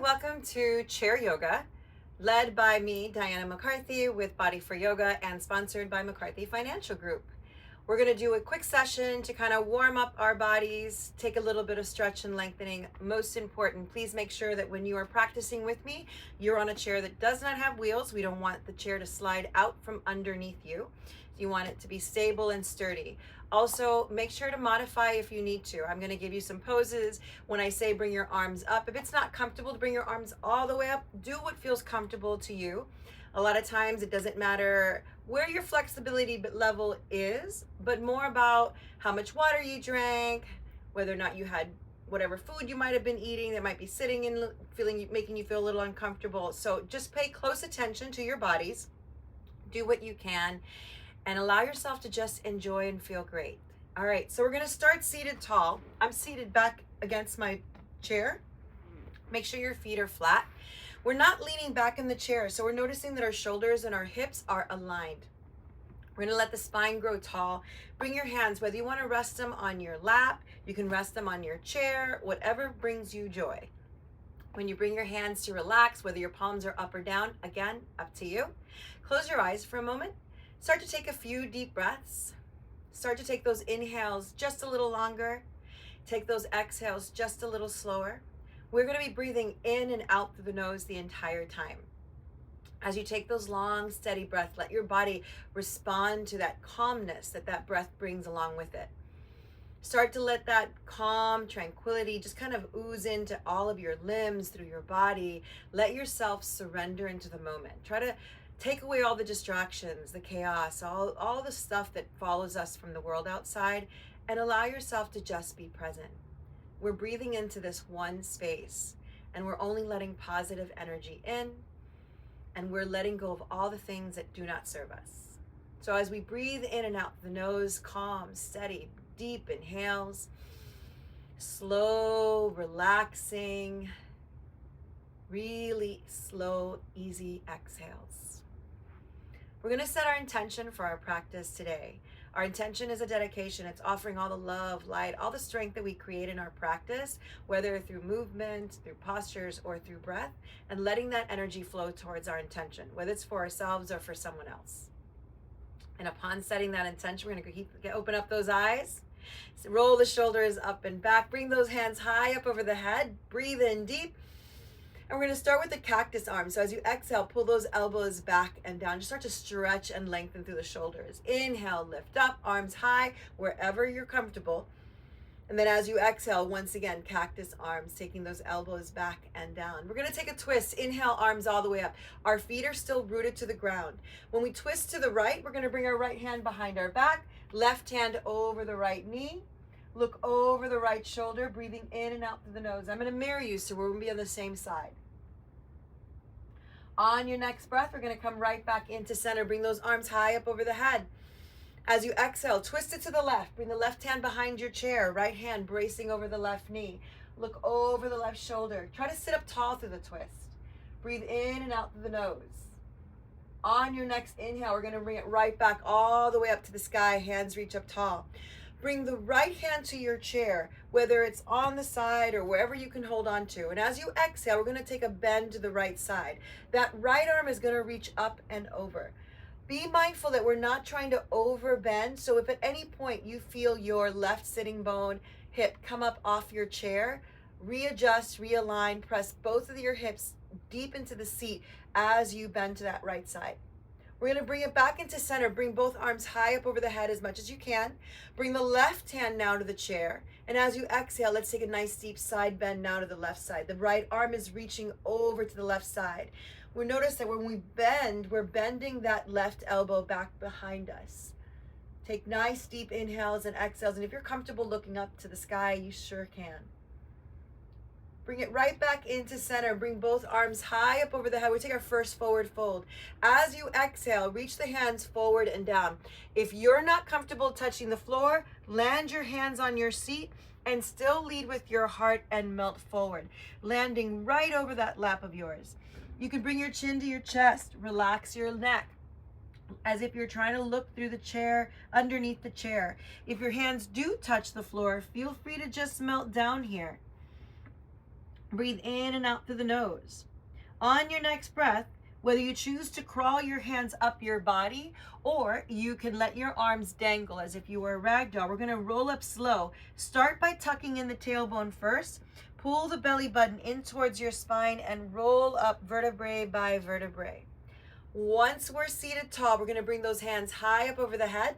welcome to Chair Yoga, led by me, Diana McCarthy, with Body for Yoga and sponsored by McCarthy Financial Group. We're going to do a quick session to kind of warm up our bodies, take a little bit of stretch and lengthening. Most important, please make sure that when you are practicing with me, you're on a chair that does not have wheels. We don't want the chair to slide out from underneath you. You want it to be stable and sturdy. Also, make sure to modify if you need to. I'm going to give you some poses. When I say bring your arms up, if it's not comfortable to bring your arms all the way up, do what feels comfortable to you. A lot of times it doesn't matter where your flexibility level is, but more about how much water you drank, whether or not you had whatever food you might have been eating that might be sitting in making you feel a little uncomfortable. So just pay close attention to your bodies. Do what you can and allow yourself to just enjoy and feel great. All right, so we're gonna start seated tall. I'm seated back against my chair. Make sure your feet are flat. We're not leaning back in the chair, so we're noticing that our shoulders and our hips are aligned. We're gonna let the spine grow tall. Bring your hands, whether you wanna rest them on your lap, you can rest them on your chair, whatever brings you joy. When you bring your hands to relax, whether your palms are up or down, again, up to you. Close your eyes for a moment. Start to take a few deep breaths. Start to take those inhales just a little longer. Take those exhales just a little slower. We're going to be breathing in and out through the nose the entire time. As you take those long, steady breaths, let your body respond to that calmness that breath brings along with it. Start to let that calm, tranquility just kind of ooze into all of your limbs, through your body. Let yourself surrender into the moment. Try to take away all the distractions, the chaos, all the stuff that follows us from the world outside, and allow yourself to just be present. We're breathing into this one space, and we're only letting positive energy in, and we're letting go of all the things that do not serve us. So as we breathe in and out the nose, calm, steady, deep inhales, slow, relaxing, really slow, easy exhales. We're going to set our intention for our practice today. Our intention is a dedication. It's offering all the love, light, all the strength that we create in our practice, whether through movement, through postures, or through breath, and letting that energy flow towards our intention, whether it's for ourselves or for someone else. And upon setting that intention, we're going to open up those eyes, roll the shoulders up and back, bring those hands high up over the head, breathe in deep. And we're going to start with the cactus arm. So as you exhale, pull those elbows back and down. Just start to stretch and lengthen through the shoulders. Inhale, lift up, arms high, wherever you're comfortable. And then as you exhale, once again, cactus arms, taking those elbows back and down. We're going to take a twist. Inhale, arms all the way up. Our feet are still rooted to the ground. When we twist to the right, we're going to bring our right hand behind our back, left hand over the right knee. Look over the right shoulder, breathing in and out through the nose. I'm going to mirror you, so we're going to be on the same side. On your next breath, we're going to come right back into center. Bring those arms high up over the head. As you exhale, twist it to the left. Bring the left hand behind your chair, right hand bracing over the left knee. Look over the left shoulder. Try to sit up tall through the twist. Breathe in and out through the nose. On your next inhale, we're going to bring it right back all the way up to the sky. Hands reach up tall. Bring the right hand to your chair, whether it's on the side or wherever you can hold on to. And as you exhale, we're going to take a bend to the right side. That right arm is going to reach up and over. Be mindful that we're not trying to over bend. So if at any point you feel your left sitting bone, hip come up off your chair, readjust, realign, press both of your hips deep into the seat as you bend to that right side. We're going to bring it back into center. Bring both arms high up over the head as much as you can. Bring the left hand now to the chair. And as you exhale, let's take a nice deep side bend now to the left side. The right arm is reaching over to the left side. We notice that when we bend, we're bending that left elbow back behind us. Take nice deep inhales and exhales. And if you're comfortable looking up to the sky, you sure can. Bring it right back into center. Bring both arms high up over the head. We take our first forward fold. As you exhale, reach the hands forward and down. If you're not comfortable touching the floor, land your hands on your seat and still lead with your heart and melt forward, landing right over that lap of yours. You can bring your chin to your chest, relax your neck, as if you're trying to look through the chair, underneath the chair. If your hands do touch the floor, feel free to just melt down here. Breathe in and out through the nose. On your next breath, whether you choose to crawl your hands up your body or you can let your arms dangle as if you were a rag doll, we're going to roll up slow. Start by tucking in the tailbone first. Pull the belly button in towards your spine and roll up vertebrae by vertebrae. Once we're seated tall, we're going to bring those hands high up over the head.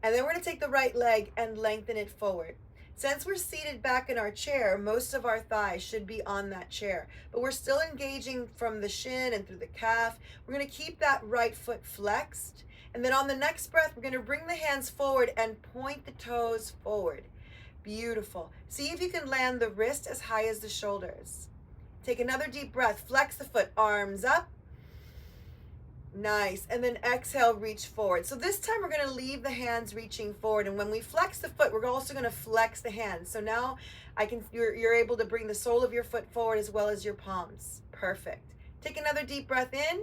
And then we're going to take the right leg and lengthen it forward. Since we're seated back in our chair, most of our thighs should be on that chair, but we're still engaging from the shin and through the calf. We're going to keep that right foot flexed. And then on the next breath, we're going to bring the hands forward and point the toes forward. Beautiful. See if you can land the wrist as high as the shoulders. Take another deep breath. Flex the foot, arms up. Nice. And then exhale, reach forward. So this time we're going to leave the hands reaching forward. And when we flex the foot, we're also going to flex the hands. So now you're able to bring the sole of your foot forward as well as your palms. Perfect. Take another deep breath in.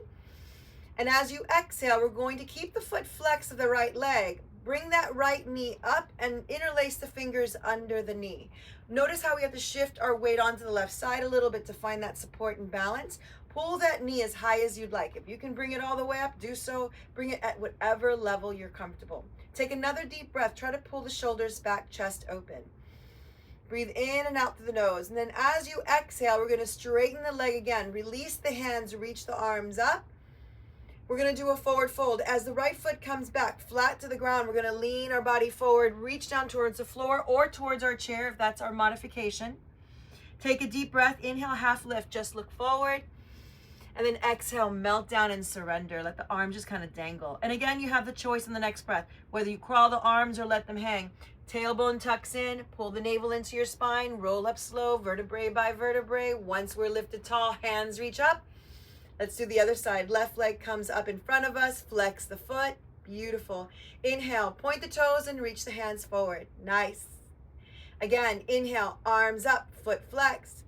And as you exhale, we're going to keep the foot flexed to the right leg. Bring that right knee up and interlace the fingers under the knee. Notice how we have to shift our weight onto the left side a little bit to find that support and balance. Pull that knee as high as you'd like. If you can bring it all the way up, do so. Bring it at whatever level you're comfortable. Take another deep breath. Try to pull the shoulders back, chest open. Breathe in and out through the nose. And then as you exhale, we're going to straighten the leg again. Release the hands, reach the arms up. We're going to do a forward fold. As the right foot comes back flat to the ground, we're going to lean our body forward, reach down towards the floor or towards our chair if that's our modification. Take a deep breath. Inhale, half lift. Just look forward. And then exhale, melt down and surrender. Let the arms just kind of dangle. And again, you have the choice in the next breath, whether you crawl the arms or let them hang. Tailbone tucks in, pull the navel into your spine, roll up slow, vertebrae by vertebrae. Once we're lifted tall, hands reach up. Let's do the other side. Left leg comes up in front of us, flex the foot. Beautiful. Inhale, point the toes and reach the hands forward. Nice. Again, inhale, arms up, foot flexed.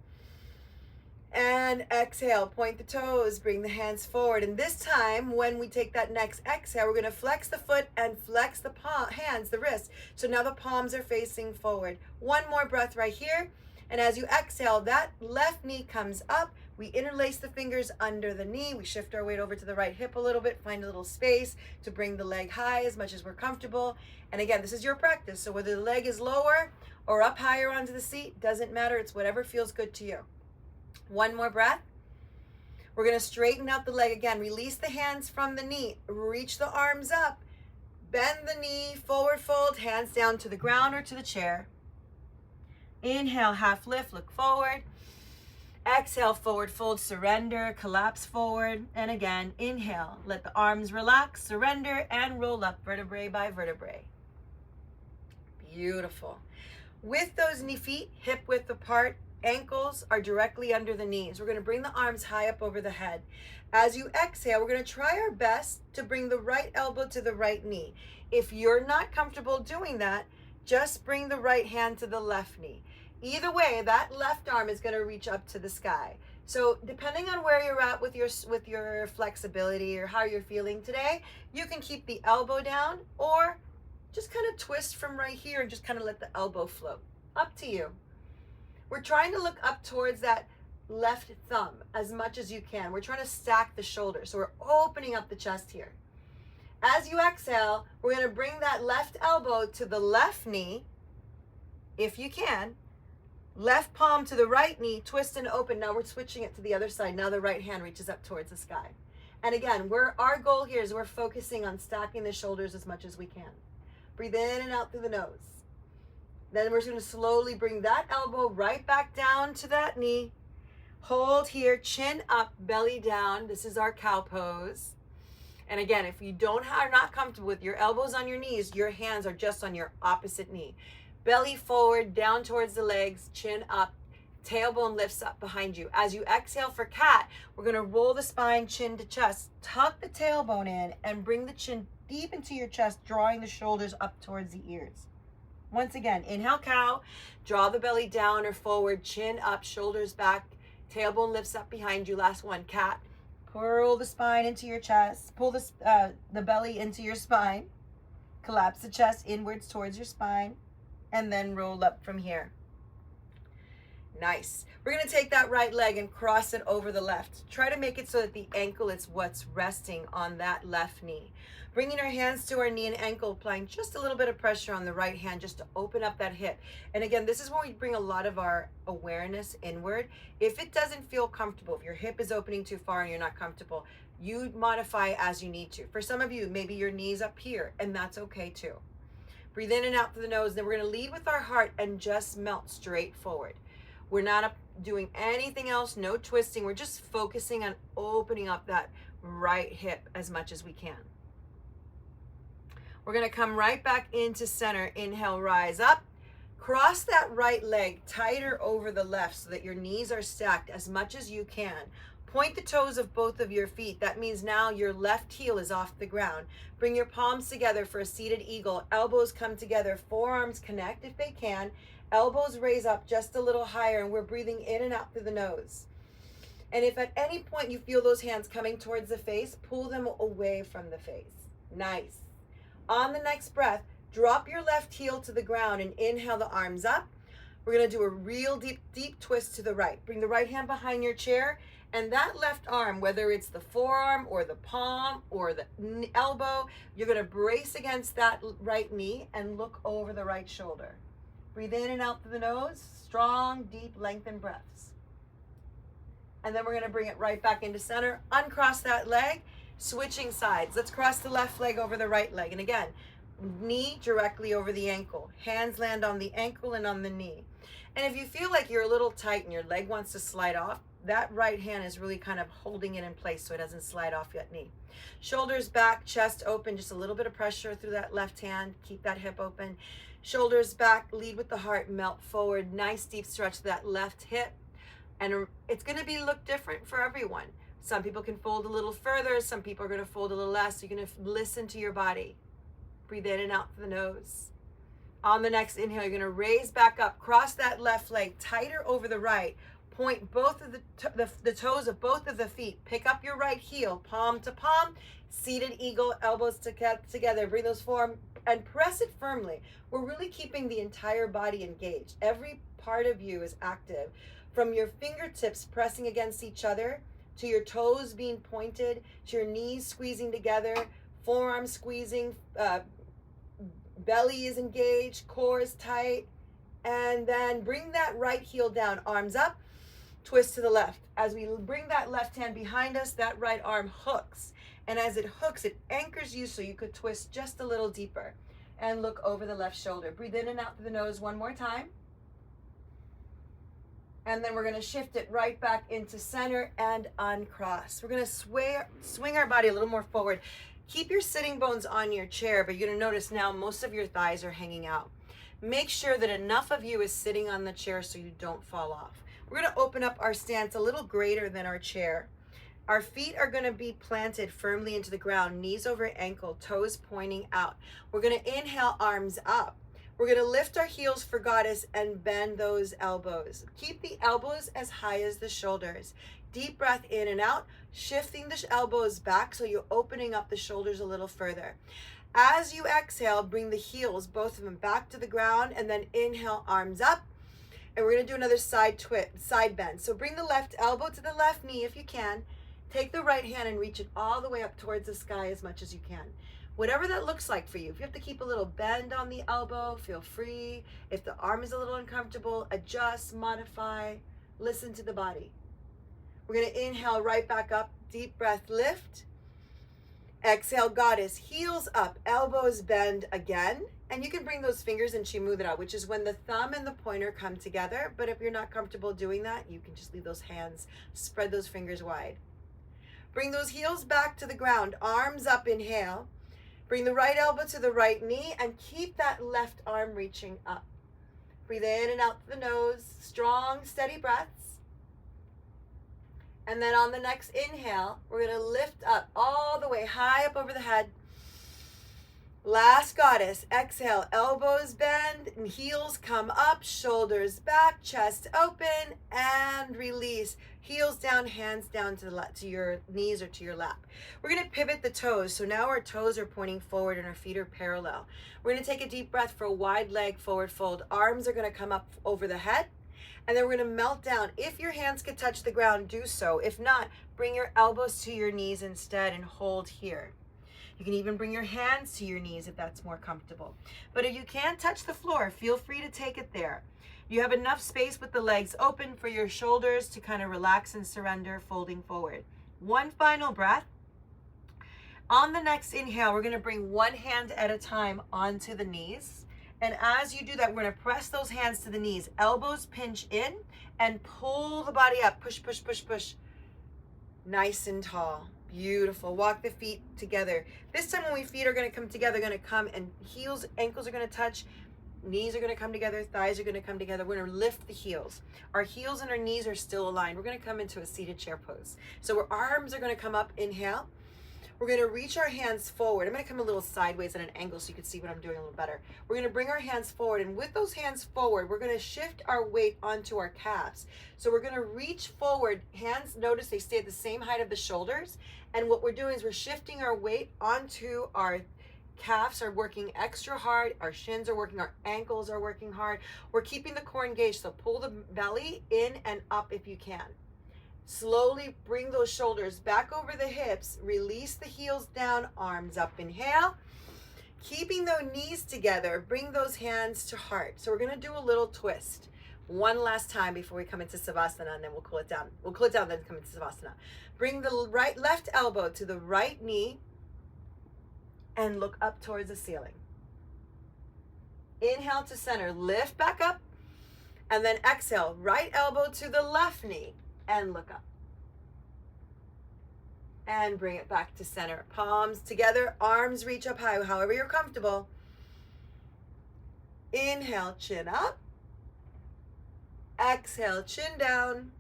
And exhale, point the toes, bring the hands forward. And this time, when we take that next exhale, we're going to flex the foot and flex the hands, the wrists. So now the palms are facing forward. One more breath right here. And as you exhale, that left knee comes up. We interlace the fingers under the knee. We shift our weight over to the right hip a little bit, find a little space to bring the leg high as much as we're comfortable. And again, this is your practice. So whether the leg is lower or up higher onto the seat, doesn't matter. It's whatever feels good to you. One more breath. We're going to straighten out the leg again. Release the hands from the knee. Reach the arms up. Bend the knee, forward fold, hands down to the ground or to the chair. Inhale, half lift, look forward. Exhale, forward fold, surrender, collapse forward. And again, inhale, let the arms relax, surrender, and roll up vertebrae by vertebrae. Beautiful. With those knee feet, hip width apart, ankles are directly under the knees. We're going to bring the arms high up over the head. As you exhale, we're going to try our best to bring the right elbow to the right knee. If you're not comfortable doing that, just bring the right hand to the left knee. Either way, that left arm is going to reach up to the sky. So depending on where you're at with your flexibility or how you're feeling today, you can keep the elbow down or just kind of twist from right here and just kind of let the elbow float. Up to you. We're trying to look up towards that left thumb as much as you can. We're trying to stack the shoulders. So we're opening up the chest here. As you exhale, we're going to bring that left elbow to the left knee, if you can. Left palm to the right knee, twist and open. Now we're switching it to the other side. Now the right hand reaches up towards the sky. And again, our goal here is we're focusing on stacking the shoulders as much as we can. Breathe in and out through the nose. Then we're going to slowly bring that elbow right back down to that knee. Hold here, chin up, belly down. This is our cow pose. And again, if you are not comfortable with your elbows on your knees, your hands are just on your opposite knee. Belly forward, down towards the legs, chin up, tailbone lifts up behind you. As you exhale for cat, we're going to roll the spine, chin to chest. Tuck the tailbone in and bring the chin deep into your chest, drawing the shoulders up towards the ears. Once again, inhale cow, draw the belly down or forward, chin up, shoulders back, tailbone lifts up behind you. Last one, cat. Pull the spine into your chest, pull the belly into your spine, collapse the chest inwards towards your spine, and then roll up from here. Nice. We're going to take that right leg and cross it over the left. Try to make it so that the ankle is what's resting on that left knee. Bringing our hands to our knee and ankle, applying just a little bit of pressure on the right hand just to open up that hip. And again, this is when we bring a lot of our awareness inward. If it doesn't feel comfortable, if your hip is opening too far and you're not comfortable, you modify as you need to. For some of you, maybe your knee's up here, and that's okay too. Breathe in and out through the nose. Then we're going to lead with our heart and just melt straight forward. We're not doing anything else, no twisting. We're just focusing on opening up that right hip as much as we can. We're going to come right back into center. Inhale, rise up. Cross that right leg tighter over the left so that your knees are stacked as much as you can. Point the toes of both of your feet. That means now your left heel is off the ground. Bring your palms together for a seated eagle. Elbows come together. Forearms connect if they can. Elbows raise up just a little higher, and we're breathing in and out through the nose. And if at any point you feel those hands coming towards the face, pull them away from the face. Nice. On the next breath, drop your left heel to the ground and inhale the arms up. We're going to do a real deep twist to the right. Bring the right hand behind your chair, and that left arm, whether it's the forearm or the palm or the elbow, you're going to brace against that right knee and look over the right shoulder. Breathe in and out through the nose, strong, deep, lengthened breaths. And then we're going to bring it right back into center. Uncross that leg, switching sides. Let's cross the left leg over the right leg. And again, knee directly over the ankle. Hands land on the ankle and on the knee. And if you feel like you're a little tight and your leg wants to slide off, that right hand is really kind of holding it in place so it doesn't slide off your knee. Shoulders back, chest open, just a little bit of pressure through that left hand. Keep that hip open. Shoulders back, lead with the heart, melt forward. Nice deep stretch to that left hip. And it's going to look different for everyone. Some people can fold a little further. Some people are going to fold a little less. You're going to listen to your body. Breathe in and out through the nose. On the next inhale, you're going to raise back up. Cross that left leg tighter over the right. Point both of the toes of both of the feet. Pick up your right heel, palm to palm. Seated eagle, elbows together. Bring those forward and press it firmly. We're really keeping the entire body engaged. Every part of you is active. From your fingertips pressing against each other, to your toes being pointed, to your knees squeezing together, forearms squeezing, belly is engaged, core is tight. And then bring that right heel down, arms up, twist to the left. As we bring that left hand behind us, that right arm hooks. And as it hooks, it anchors you so you could twist just a little deeper and look over the left shoulder. Breathe in and out through the nose one more time. And then we're going to shift it right back into center and uncross. We're going to swing our body a little more forward. Keep your sitting bones on your chair, but you're going to notice now most of your thighs are hanging out. Make sure that enough of you is sitting on the chair so you don't fall off. We're going to open up our stance a little greater than our chair. Our feet are going to be planted firmly into the ground, knees over ankle, toes pointing out. We're going to inhale, arms up. We're going to lift our heels for goddess and bend those elbows. Keep the elbows as high as the shoulders. Deep breath in and out, shifting the elbows back so you're opening up the shoulders a little further. As you exhale, bring the heels, both of them, back to the ground, and then inhale, arms up. And we're going to do another side bend. So bring the left elbow to the left knee if you can. Take the right hand and reach it all the way up towards the sky as much as you can. Whatever that looks like for you. If you have to keep a little bend on the elbow, feel free. If the arm is a little uncomfortable, adjust, modify, listen to the body. We're going to inhale right back up, deep breath, lift. Exhale, goddess, heels up, elbows bend again. And you can bring those fingers in Mudra, which is when the thumb and the pointer come together. But if you're not comfortable doing that, you can just leave those hands, spread those fingers wide. Bring those heels back to the ground, arms up, inhale. Bring the right elbow to the right knee and keep that left arm reaching up. Breathe in and out through the nose, strong, steady breaths. And then on the next inhale, we're going to lift up all the way high up over the head. Last goddess, exhale, elbows bend and heels come up, shoulders back, chest open, and release. Heels down, hands down to your knees or to your lap. We're going to pivot the toes. So now our toes are pointing forward and our feet are parallel. We're going to take a deep breath for a wide leg forward fold. Arms are going to come up over the head. And then we're going to melt down. If your hands could touch the ground, do so. If not, bring your elbows to your knees instead and hold here. You can even bring your hands to your knees if that's more comfortable. But if you can't touch the floor, feel free to take it there. You have enough space with the legs open for your shoulders to kind of relax and surrender, folding forward. One final breath. On the next inhale, we're going to bring one hand at a time onto the knees. And as you do that, we're going to press those hands to the knees. Elbows pinch in and pull the body up. Push, push, push, push. Nice and tall. Beautiful. Walk the feet together. This time when feet are going to come together, going to come and heels, ankles are going to touch. Knees are going to come together. Thighs are going to come together. We're going to lift the heels. Our heels and our knees are still aligned. We're going to come into a seated chair pose. So our arms are going to come up. Inhale. We're going to reach our hands forward. I'm going to come a little sideways at an angle so you can see what I'm doing a little better. We're going to bring our hands forward, and with those hands forward, we're going to shift our weight onto our calves. So we're going to reach forward. Hands, notice they stay at the same height of the shoulders. And what we're doing is we're shifting our weight onto our calves are working extra hard. Our shins are working. Our ankles are working hard. We're keeping the core engaged. So pull the belly in and up if you can. Slowly bring those shoulders back over the hips. Release the heels down, arms up. Inhale. Keeping those knees together, bring those hands to heart. So we're going to do a little twist. One last time before we come into Savasana, and then we'll cool it down. We'll cool it down, then come into Savasana. Bring the left elbow to the right knee and look up towards the ceiling. Inhale to center, lift back up, and then exhale, right elbow to the left knee and look up. And bring it back to center. Palms together, arms reach up high, however you're comfortable. Inhale, chin up. Exhale, chin down.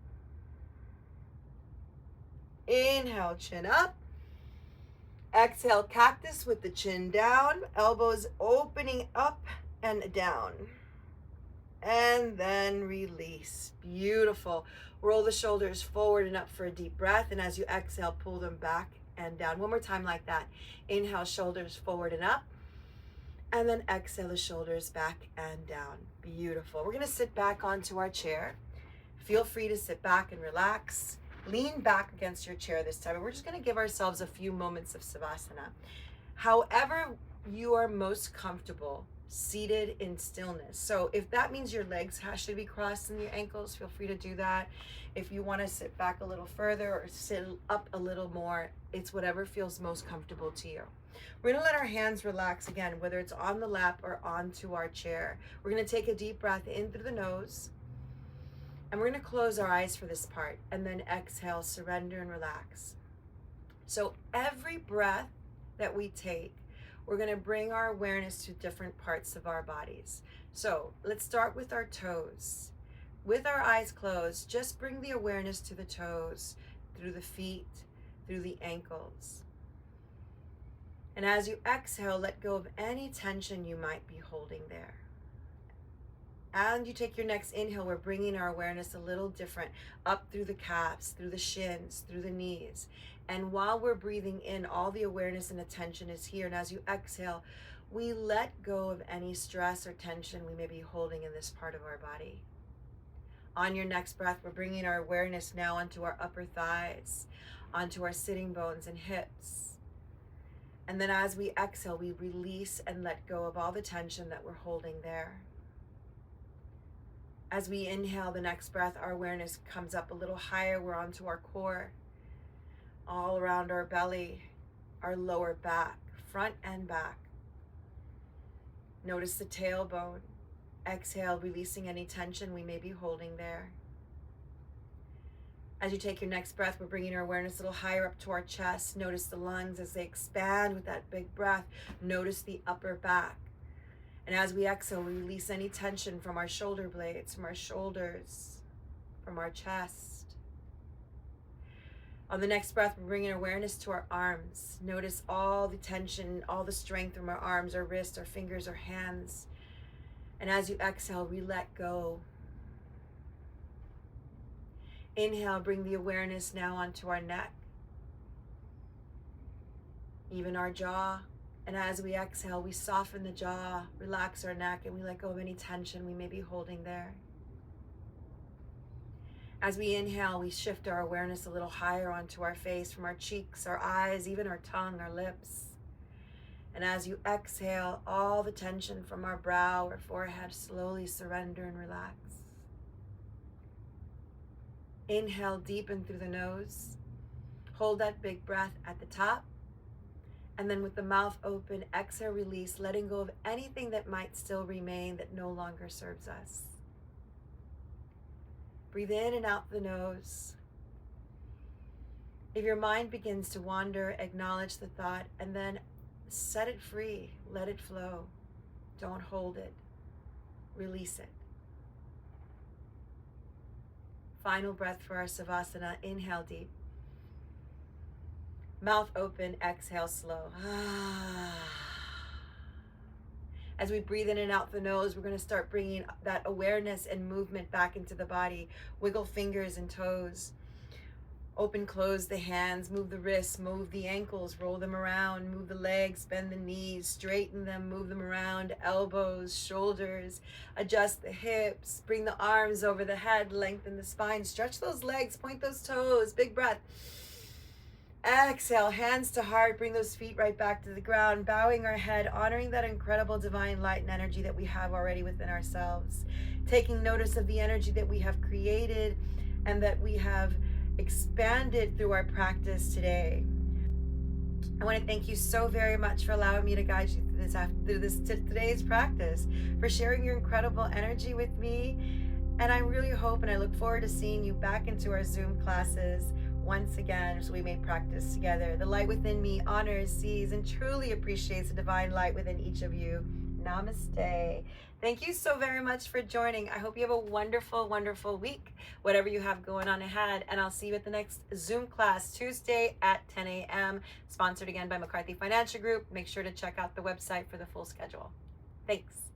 Inhale, chin up. Exhale, cactus with the chin down, elbows opening up and down. And then release. Beautiful. Roll the shoulders forward and up for a deep breath. And as you exhale, pull them back and down. One more time like that. Inhale, shoulders forward and up. And then exhale, the shoulders back and down. Beautiful. We're going to sit back onto our chair. Feel free to sit back and relax. Lean back against your chair this time. And we're just going to give ourselves a few moments of Savasana. However you are most comfortable, seated in stillness. So if that means your legs should be crossed and your ankles, feel free to do that. If you want to sit back a little further or sit up a little more, it's whatever feels most comfortable to you. We're going to let our hands relax again, whether it's on the lap or onto our chair. We're going to take a deep breath in through the nose, and we're going to close our eyes for this part, and then exhale, surrender and relax. So every breath that we take, we're going to bring our awareness to different parts of our bodies. So let's start with our toes. With our eyes closed, just bring the awareness to the toes, through the feet, through the ankles. And as you exhale, let go of any tension you might be holding there. And you take your next inhale, we're bringing our awareness a little different, up through the calves, through the shins, through the knees. And while we're breathing in, all the awareness and attention is here. And as you exhale, we let go of any stress or tension we may be holding in this part of our body. On your next breath, we're bringing our awareness now onto our upper thighs, onto our sitting bones and hips. And then as we exhale, we release and let go of all the tension that we're holding there. As we inhale the next breath, our awareness comes up a little higher. We're onto our core, all around our belly, our lower back, front and back. Notice the tailbone. Exhale, releasing any tension we may be holding there. As you take your next breath, we're bringing our awareness a little higher up to our chest. Notice the lungs as they expand with that big breath. Notice the upper back. And as we exhale, we release any tension from our shoulder blades, from our shoulders, from our chest. On the next breath, we're bringing awareness to our arms. Notice all the tension, all the strength from our arms, our wrists, our fingers, our hands. And as you exhale, we let go. Inhale, bring the awareness now onto our neck, even our jaw. And as we exhale, we soften the jaw, relax our neck, and we let go of any tension we may be holding there. As we inhale, we shift our awareness a little higher onto our face, from our cheeks, our eyes, even our tongue, our lips. And as you exhale, all the tension from our brow or forehead slowly surrender and relax. Inhale deep in through the nose. Hold that big breath at the top. And then with the mouth open, exhale, release, letting go of anything that might still remain that no longer serves us. Breathe in and out the nose. If your mind begins to wander, acknowledge the thought and then set it free. Let it flow. Don't hold it. Release it. Final breath for our Savasana. Inhale deep. Mouth open, exhale slow. As we breathe in and out the nose, we're going to start bringing that awareness and movement back into the body. Wiggle fingers and toes. Open, close the hands, move the wrists, move the ankles, roll them around, move the legs, bend the knees, straighten them, move them around, elbows, shoulders, adjust the hips, bring the arms over the head, lengthen the spine, stretch those legs, point those toes, big breath. Exhale, hands to heart, bring those feet right back to the ground, bowing our head, honoring that incredible divine light and energy that we have already within ourselves, taking notice of the energy that we have created and that we have expanded through our practice today. I want to thank you so very much for allowing me to guide you through today's practice, for sharing your incredible energy with me. And I really hope and I look forward to seeing you back into our Zoom classes once again, so we may practice together. The light within me honors, sees, and truly appreciates the divine light within each of you. Namaste. Thank you so very much for joining. I hope you have a wonderful, wonderful week, whatever you have going on ahead. And I'll see you at the next Zoom class Tuesday at 10 a.m. Sponsored again by McCarthy Financial Group. Make sure to check out the website for the full schedule. Thanks.